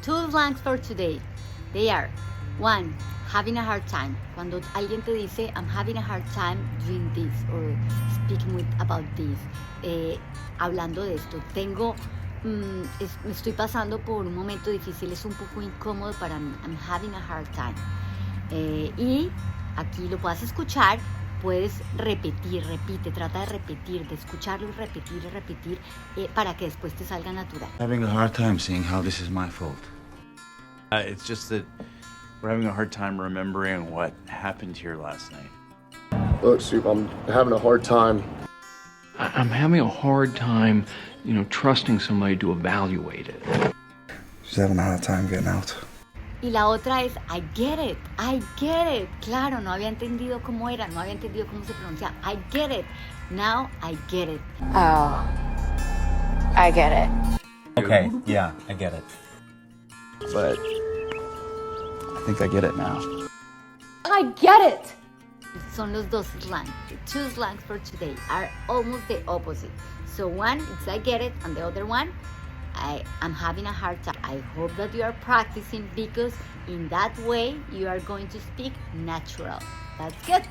Two slangs for today. They are, one, having a hard time. Cuando alguien te dice, I'm having a hard time doing this or speaking about this. Hablando de esto, me estoy pasando por un momento difícil, es un poco incómodo para mí. I'm having a hard time. Y aquí lo puedes escuchar, puedes repite, trata de repetir, de escucharlo y repetir, para que después te salga natural. Having a hard time seeing how this is my fault. It's just that we're having a hard time remembering what happened here last night. Look, Soup, I'm having a hard time. I'm having a hard time, trusting somebody to evaluate it. She's having a hard time getting out. Y la otra es, I get it. Claro, no había entendido cómo era, no había entendido cómo se pronuncia. I get it. Now I get it. Oh, I get it. Okay, yeah, I get it. But I think I get it now. I get it! Son los dos slangs. The two slangs for today are almost the opposite. So one, it's I get it, and the other one, I'm having a hard time. I hope that you are practicing because in that way you are going to speak natural. That's good.